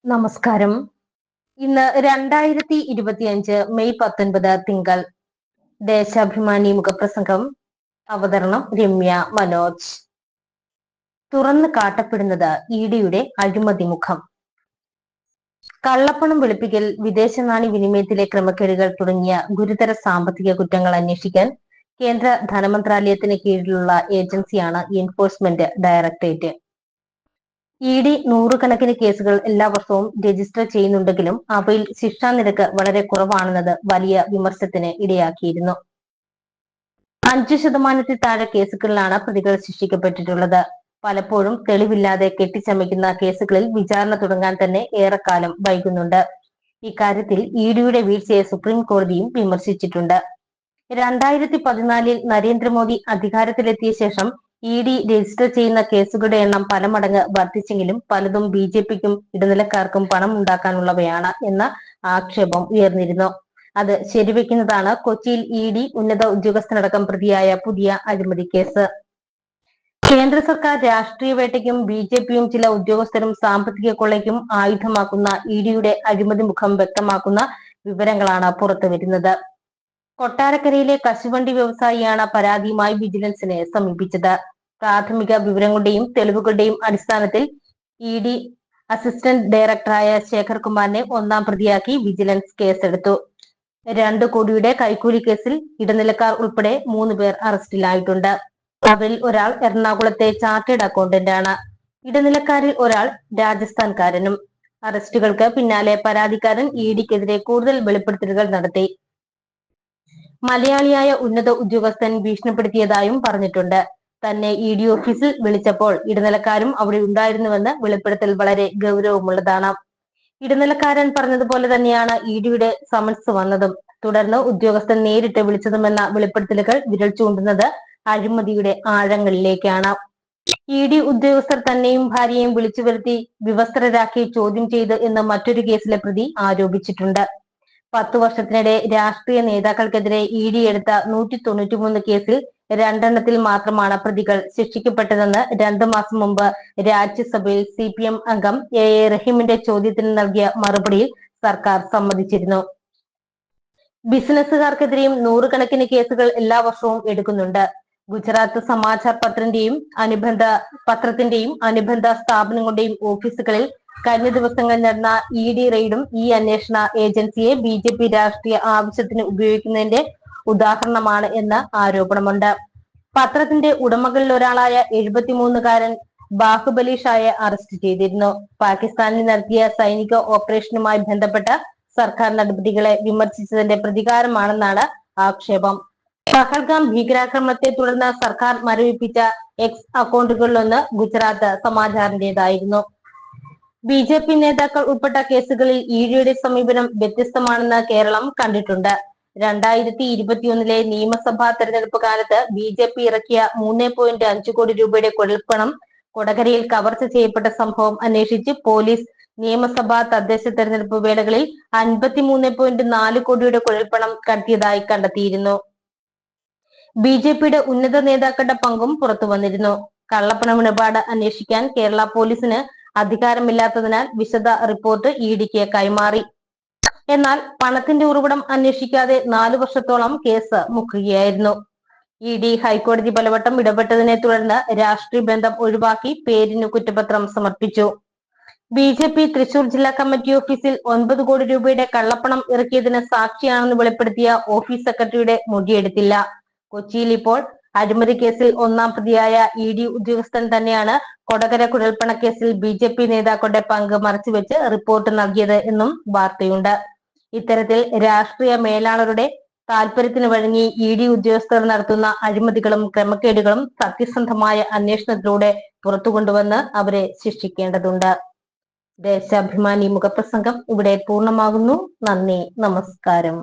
നമസ്കാരം. ഇന്ന് 2025 മെയ് 19 തിങ്കൾ. ദേശാഭിമാനി മുഖപ്രസംഗം. അവതരണം രമ്യ മനോജ്. തുറന്നു കാട്ടപ്പെടുന്നത് ഇഡിയുടെ അഴിമതി മുഖം. കള്ളപ്പണം വെളുപ്പിക്കൽ, വിദേശ നാണ്യ വിനിമയത്തിലെ ക്രമക്കേടുകൾ തുടങ്ങിയ ഗുരുതര സാമ്പത്തിക കുറ്റങ്ങൾ അന്വേഷിക്കാൻ കേന്ദ്ര ധനമന്ത്രാലയത്തിന് കീഴിലുള്ള ഏജൻസിയാണ് എൻഫോഴ്സ്മെന്റ് ഡയറക്ടറേറ്റ്. ഇഡി നൂറുകണക്കിന് കേസുകൾ എല്ലാ വർഷവും രജിസ്റ്റർ ചെയ്യുന്നുണ്ടെങ്കിലും അവയിൽ ശിക്ഷാ നിരക്ക് വളരെ കുറവാണെന്നത് വലിയ വിമർശനത്തിന് ഇടയാക്കിയിരുന്നു. 5% താഴെ കേസുകളിലാണ് പ്രതികൾ ശിക്ഷിക്കപ്പെട്ടിട്ടുള്ളത്. പലപ്പോഴും തെളിവില്ലാതെ കെട്ടിച്ചമയ്ക്കുന്ന കേസുകളിൽ വിചാരണ തുടങ്ങാൻ തന്നെ ഏറെക്കാലം വൈകുന്നുണ്ട്. ഇക്കാര്യത്തിൽ ഇഡിയുടെ വീഴ്ചയെ സുപ്രീം കോടതിയും വിമർശിച്ചിട്ടുണ്ട്. 2014 നരേന്ദ്രമോദി അധികാരത്തിലെത്തിയ ശേഷം ഇഡി രജിസ്റ്റർ ചെയ്യുന്ന കേസുകളുടെ എണ്ണം പല മടങ്ങ് വർദ്ധിച്ചെങ്കിലും പലതും ബിജെപിക്കും ഇടനിലക്കാർക്കും പണം ഉണ്ടാക്കാനുള്ളവയാണ് എന്ന ആക്ഷേപം ഉയർന്നിരുന്നു. അത് ശരിവെക്കുന്നതാണ് കൊച്ചിയിൽ ഇഡി ഉന്നത ഉദ്യോഗസ്ഥനടക്കം പ്രതിയായ പുതിയ അഴിമതി കേസ്. കേന്ദ്ര സർക്കാർ രാഷ്ട്രീയ വേട്ടയ്ക്കും ബിജെപിയും ചില ഉദ്യോഗസ്ഥരും സാമ്പത്തിക കൊള്ളയ്ക്കും ആയുധമാക്കുന്ന ഇഡിയുടെ അഴിമതി മുഖം വ്യക്തമാക്കുന്ന വിവരങ്ങളാണ് പുറത്തുവരുന്നത്. കൊട്ടാരക്കരയിലെ കശുവണ്ടി വ്യവസായിയാണ് പരാതിയുമായി വിജിലൻസിനെ സമീപിച്ചത്. പ്രാഥമിക വിവരങ്ങളുടെയും തെളിവുകളുടെയും അടിസ്ഥാനത്തിൽ ഇഡി അസിസ്റ്റന്റ് ഡയറക്ടറായ ശേഖർ കുമാറിനെ ഒന്നാം പ്രതിയാക്കി വിജിലൻസ് കേസെടുത്തു. 2 കോടിയുടെ കൈക്കൂലി കേസിൽ ഇടനിലക്കാർ ഉൾപ്പെടെ 3 പേർ അറസ്റ്റിലായിട്ടുണ്ട്. അവരിൽ ഒരാൾ എറണാകുളത്തെ ചാർട്ടേഡ് അക്കൗണ്ടന്റ് ആണ്. ഇടനിലക്കാരിൽ ഒരാൾ രാജസ്ഥാൻകാരനും. അറസ്റ്റുകൾക്ക് പിന്നാലെ പരാതിക്കാരൻ ഇഡിക്കെതിരെ കൂടുതൽ വെളിപ്പെടുത്തലുകൾ നടത്തി. മലയാളിയായ ഉന്നത ഉദ്യോഗസ്ഥൻ ഭീഷണിപ്പെടുത്തിയതായും പറഞ്ഞിട്ടുണ്ട്. തന്നെ ഇഡി ഓഫീസിൽ വിളിച്ചപ്പോൾ ഇടനിലക്കാരും അവിടെ ഉണ്ടായിരുന്നുവെന്ന് വെളിപ്പെടുത്തൽ വളരെ ഗൗരവമുള്ളതാണ്. ഇടനിലക്കാരൻ പറഞ്ഞതുപോലെ തന്നെയാണ് ഇഡിയുടെ സമൻസ് വന്നതും തുടർന്ന് ഉദ്യോഗസ്ഥൻ നേരിട്ട് വിളിച്ചതുമെന്ന വെളിപ്പെടുത്തലുകൾ വിരൽ ചൂണ്ടുന്നത് അഴിമതിയുടെ ആഴങ്ങളിലേക്കാണ്. ഇഡി ഉദ്യോഗസ്ഥർ തന്നെയും ഭാര്യയെയും വിളിച്ചു വരുത്തി വിവസ്ത്രരാക്കി ചോദ്യം ചെയ്ത് എന്ന് മറ്റൊരു കേസിലെ പ്രതി ആരോപിച്ചിട്ടുണ്ട്. 10 വർഷത്തിനിടെ രാഷ്ട്രീയ നേതാക്കൾക്കെതിരെ ഇഡി എടുത്ത 193 കേസിൽ 2 മാത്രമാണ് പ്രതികൾ ശിക്ഷിക്കപ്പെട്ടതെന്ന് 2 മാസം മുമ്പ് രാജ്യസഭയിൽ CPM അംഗം എ റഹീമിന്റെ ചോദ്യത്തിന് നൽകിയ മറുപടിയിൽ സർക്കാർ സമ്മതിച്ചിരുന്നു. ബിസിനസ്സുകാർക്കെതിരെയും നൂറുകണക്കിന് കേസുകൾ എല്ലാ വർഷവും എടുക്കുന്നുണ്ട്. ഗുജറാത്ത് സമാചാർ പത്രത്തിന്റെയും അനുബന്ധ സ്ഥാപനങ്ങളുടെയും ഓഫീസുകളിൽ കഴിഞ്ഞ ദിവസങ്ങളിൽ നടന്ന ഇഡി റെയ്ഡും ഈ അന്വേഷണ ഏജൻസിയെ ബിജെപി രാഷ്ട്രീയ ആവശ്യത്തിന് ഉപയോഗിക്കുന്നതിന്റെ ഉദാഹരണമാണ് എന്ന് ആരോപണമുണ്ട്. പത്രത്തിന്റെ ഉടമകളിൽ ഒരാളായ 73-കാരൻ ബാഹുബലി ഷായെ അറസ്റ്റ് ചെയ്തിരുന്നു. പാകിസ്ഥാനിൽ നടത്തിയ സൈനിക ഓപ്പറേഷനുമായി ബന്ധപ്പെട്ട സർക്കാർ നടപടികളെ വിമർശിച്ചതിന്റെ പ്രതികാരമാണെന്നാണ് ആക്ഷേപം. പഹൽഗാം ഭീകരാക്രമണത്തെ തുടർന്ന് സർക്കാർ മരവിപ്പിച്ച എക്സ് അക്കൗണ്ടുകളിലൊന്ന് ഗുജറാത്ത് സമാചാറിന്റേതായിരുന്നു. ബിജെപി നേതാക്കൾ ഉൾപ്പെട്ട കേസുകളിൽ ഇഡിയുടെ സമീപനം വ്യത്യസ്തമാണെന്ന് കേരളം കണ്ടിട്ടുണ്ട്. 2021 നിയമസഭാ തെരഞ്ഞെടുപ്പ് കാലത്ത് ബിജെപി ഇറക്കിയ 3.5 കോടി രൂപയുടെ കുഴൽപ്പണം കൊടകരയിൽ കവർച്ച ചെയ്യപ്പെട്ട സംഭവം അന്വേഷിച്ച് പോലീസ് നിയമസഭാ തദ്ദേശ തെരഞ്ഞെടുപ്പ് വേളകളിൽ 53.4 കോടിയുടെ കുഴൽപ്പണം കടത്തിയതായി കണ്ടെത്തിയിരുന്നു. ബിജെപിയുടെ ഉന്നത നേതാക്കളുടെ പങ്കും പുറത്തു വന്നിരുന്നു. കള്ളപ്പണമിടപാട് അന്വേഷിക്കാൻ കേരള പോലീസിന് അധികാരമില്ലാത്തതിനാൽ വിശദ റിപ്പോർട്ട് ഇഡിക്ക് കൈമാറി. എന്നാൽ പണത്തിന്റെ ഉറവിടം അന്വേഷിക്കാതെ 4 വർഷത്തോളം കേസ് മുക്കുകയായിരുന്നു. ഇഡി ഹൈക്കോടതി പലവട്ടം ഇടപെട്ടതിനെ തുടർന്ന് രാഷ്ട്രീയ ബന്ധം ഒഴിവാക്കി പേരിന് കുറ്റപത്രം സമർപ്പിച്ചു. ബിജെപി തൃശൂർ ജില്ലാ കമ്മിറ്റി ഓഫീസിൽ 9 കോടി രൂപയുടെ കള്ളപ്പണം ഇറക്കിയതിന് സാക്ഷിയാണെന്ന് വെളിപ്പെടുത്തിയ ഓഫീസ് സെക്രട്ടറിയുടെ മൊഴിയെടുത്തില്ല. കൊച്ചിയിൽ ഇപ്പോൾ അഴിമതി കേസിൽ ഒന്നാം പ്രതിയായ ഇഡി ഉദ്യോഗസ്ഥൻ തന്നെയാണ് കൊടകര കുഴൽപ്പണക്കേസിൽ ബിജെപി നേതാക്കളുടെ പങ്ക് മറച്ചുവെച്ച് റിപ്പോർട്ട് നൽകിയത് എന്നും വാർത്തയുണ്ട്. ഇത്തരത്തിൽ രാഷ്ട്രീയ മേലാളരുടെ താൽപര്യത്തിന് വഴങ്ങി ഇഡി ഉദ്യോഗസ്ഥർ നടത്തുന്ന അഴിമതികളും ക്രമക്കേടുകളും സത്യസന്ധമായ അന്വേഷണത്തിലൂടെ പുറത്തുകൊണ്ടുവന്ന് അവരെ ശിക്ഷിക്കേണ്ടതുണ്ട്. ദേശാഭിമാനി മുഖപ്രസംഗം ഇവിടെ പൂർണ്ണമാകുന്നു. നന്ദി, നമസ്കാരം.